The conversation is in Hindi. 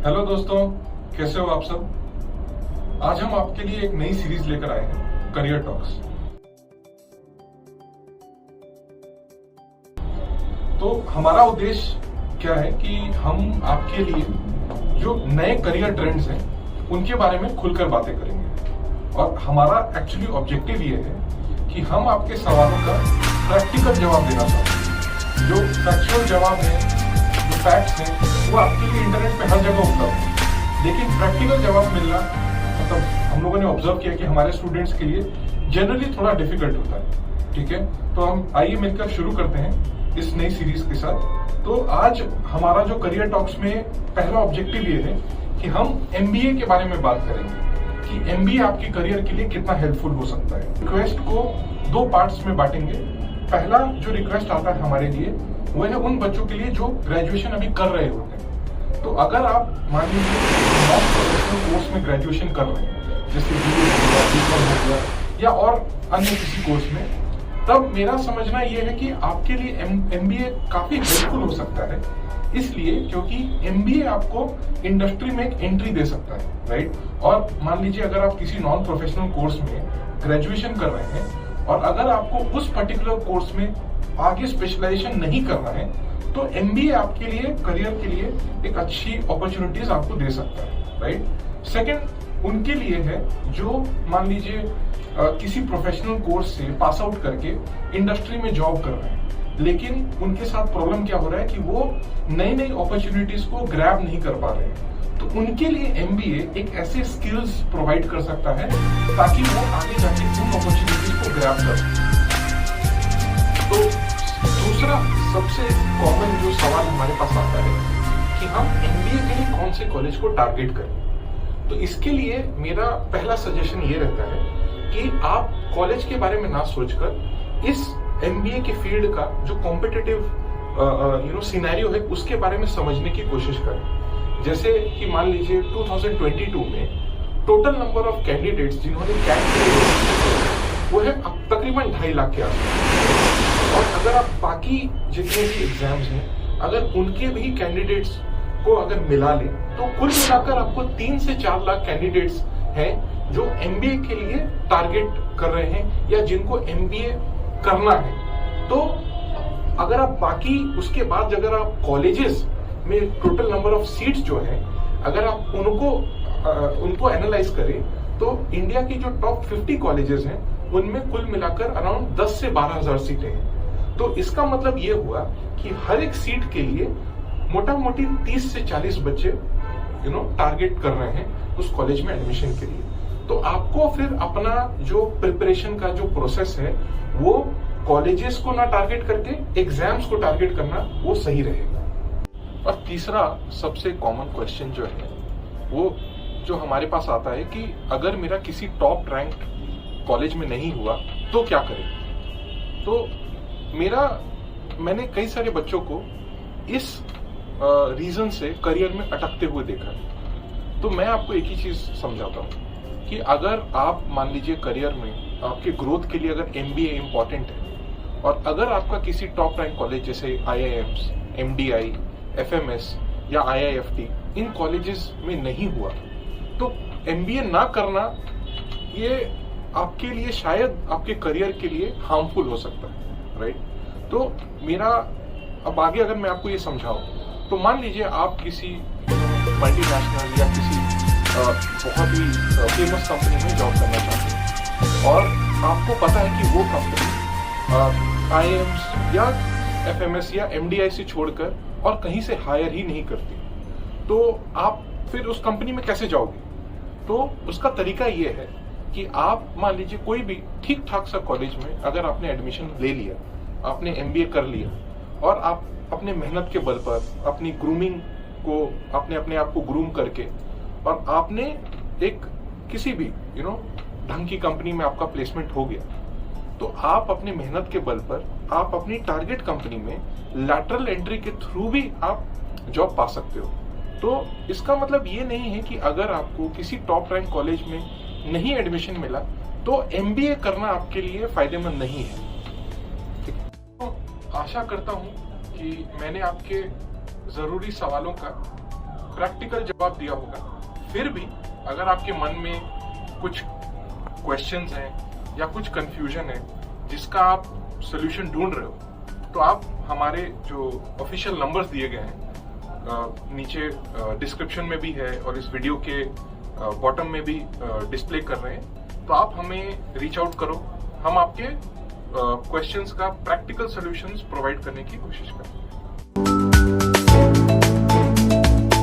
हेलो दोस्तों, कैसे हो आप सब। आज हम आपके लिए एक नई सीरीज लेकर आए हैं, करियर टॉक्स। तो हमारा उद्देश्य क्या है कि हम आपके लिए जो नए करियर ट्रेंड्स हैं उनके बारे में खुलकर बातें करेंगे। और हमारा एक्चुअली ऑब्जेक्टिव ये है कि हम आपके सवालों का प्रैक्टिकल जवाब देना चाहते हैं। जो फैक्चुअल जवाब है, जो फैक्ट्स हैं, वो आपके लिए इंटरनेट पे हर जगह उपलब्ध है, लेकिन प्रैक्टिकल जवाब मिलना मतलब हम लोगों ने ऑब्जर्व किया कि हमारे स्टूडेंट्स के लिए जनरली थोड़ा डिफिकल्ट होता है। ठीक है, तो हम आइए मिलकर शुरू करते हैं इस नई सीरीज के साथ। तो आज हमारा जो करियर टॉक्स में पहला ऑब्जेक्टिव ये है कि हम एमबीए के बारे में बात करेंगे कि एमबीए आपके करियर के लिए कितना हेल्पफुल हो सकता है। रिक्वेस्ट को दो पार्ट्स में बांटेंगे। पहला जो रिक्वेस्ट आता है हमारे लिए वो है उन बच्चों के लिए जो ग्रेजुएशन अभी कर रहे होते हैं। तो अगर आप मान लीजिए नॉन प्रोफेशनल कोर्स में ग्रेजुएशन कर रहे हैं, जैसे बीए हो गया, बीकॉम हो गया या और अन्य किसी कोर्स में, तब मेरा समझना यह है कि आपके लिए एमबीए काफी हेल्पफुल हो सकता है। इसलिए क्योंकि एमबीए आपको इंडस्ट्री में एक एंट्री दे सकता है, राइट। और मान लीजिए अगर आप किसी नॉन प्रोफेशनल कोर्स में ग्रेजुएशन कर रहे हैं और अगर आपको उस पर्टिकुलर कोर्स में आगे स्पेशलाइजेशन नहीं करना है, तो एमबीए आपके लिए करियर के लिए एक अच्छी अपॉर्चुनिटीज आपको दे सकता है, राइट। सेकंड उनके लिए है जो मान लीजिए किसी प्रोफेशनल कोर्स से पास आउट करके इंडस्ट्री में जॉब कर रहे हैं, लेकिन उनके साथ प्रॉब्लम क्या हो रहा है कि वो नई नई अपॉर्चुनिटीज को ग्रैब नहीं कर पा रहे हैं। तो उनके लिए एमबीए एक ऐसे स्किल्स प्रोवाइड कर सकता है ताकि वो आगे जाके उन अपॉर्चुनिटीज को ग्रैब कर सकें। तो दूसरा सबसे कॉमन जो सवाल हमारे पास आता है कि हम एमबीए के लिए कौन से कॉलेज को टारगेट करें। तो इसके लिए मेरा पहला सजेशन ये रहता है कि आप कॉलेज के बारे में ना सोचकर इस एमबीए के फील्ड का जो कॉम्पिटिटिव सिनेरियो है उसके बारे में समझने की कोशिश करें। जैसे कि मान लीजिए 2022 में टोटल नंबर ऑफ कैंडिडेट्स जिन्होंने कैट वो है तकरीबन 2.5 लाख के आसपास। और अगर आप बाकी जितने भी एग्जाम्स हैं अगर उनके भी कैंडिडेट्स को अगर मिला लें तो कुल मिलाकर आपको 3 से 4 लाख कैंडिडेट्स हैं जो एमबीए के लिए टारगेट कर रहे हैं या जिनको एमबीए करना है। तो अगर आप बाकी उसके बाद अगर आप कॉलेजेस में टोटल नंबर ऑफ सीट्स जो है अगर आप उनको एनालाइज करें तो इंडिया की जो टॉप 50 कॉलेजेस हैं उनमें कुल मिलाकर अराउंड 10 से 12,000 सीटें हैं। तो इसका मतलब ये हुआ कि हर एक सीट के लिए मोटा मोटी 30 से 40 बच्चे टारगेट कर रहे हैं उस कॉलेज में एडमिशन के लिए। तो आपको फिर अपना जो प्रिपरेशन का जो प्रोसेस है वो कॉलेजेस को ना टारगेट करके एग्जाम्स को टारगेट करना वो सही रहेगा। और तीसरा सबसे कॉमन क्वेश्चन जो है वो जो हमारे पास आता है कि अगर मेरा किसी टॉप रैंक कॉलेज में नहीं हुआ तो क्या करें। तो मैंने कई सारे बच्चों को इस रीजन से करियर में अटकते हुए देखा है। तो मैं आपको एक ही चीज समझाता हूँ कि अगर आप मान लीजिए करियर में आपके ग्रोथ के लिए अगर एमबीए इंपॉर्टेंट है और अगर आपका किसी टॉप रैंक कॉलेज जैसे आईआईएम्स, एमडीआई, एफएमएस या आईआईएफटी इन कॉलेजेस में नहीं हुआ तो एमबीए ना करना ये आपके लिए शायद आपके करियर के लिए हार्मफुल हो सकता है, राइट। तो मेरा अब आगे अगर मैं आपको ये समझाऊं तो मान लीजिए आप किसी मल्टीनेशनल या किसी बहुत ही फेमस कंपनी में जॉब करना चाहते हैं और आपको पता है कि वो कंपनी आईआईएम्स या एफएमएस या एमडीआई से छोड़कर और कहीं से हायर ही नहीं करती, तो आप फिर उस कंपनी में कैसे जाओगे। तो उसका तरीका ये है कि आप मान लीजिए कोई भी ठीक ठाक सा कॉलेज में अगर आपने एडमिशन ले लिया, आपने एमबीए कर लिया और आप अपने मेहनत के बल पर अपनी ग्रूमिंग को अपने आप को ग्रूम करके और आपने एक किसी भी ढंग की कंपनी में आपका प्लेसमेंट हो गया, तो आप अपने मेहनत के बल पर आप अपनी टारगेट कंपनी में लैटरल एंट्री के थ्रू भी आप जॉब पा सकते हो। तो इसका मतलब ये नहीं है कि अगर आपको किसी टॉप रैंक कॉलेज में नहीं एडमिशन मिला तो एमबीए करना आपके लिए फायदेमंद नहीं है। तो आशा करता हूं कि मैंने आपके जरूरी सवालों का प्रैक्टिकल जवाब दिया होगा। फिर भी अगर आपके मन में कुछ क्वेश्चंस हैं या कुछ कंफ्यूजन है जिसका आप सोल्यूशन ढूंढ रहे हो, तो आप हमारे जो ऑफिशियल नंबर्स दिए गए हैं नीचे डिस्क्रिप्शन में भी है और इस वीडियो के बॉटम में भी डिस्प्ले कर रहे हैं, तो आप हमें रीच आउट करो। हम आपके क्वेश्चंस का प्रैक्टिकल सॉल्यूशंस प्रोवाइड करने की कोशिश करें।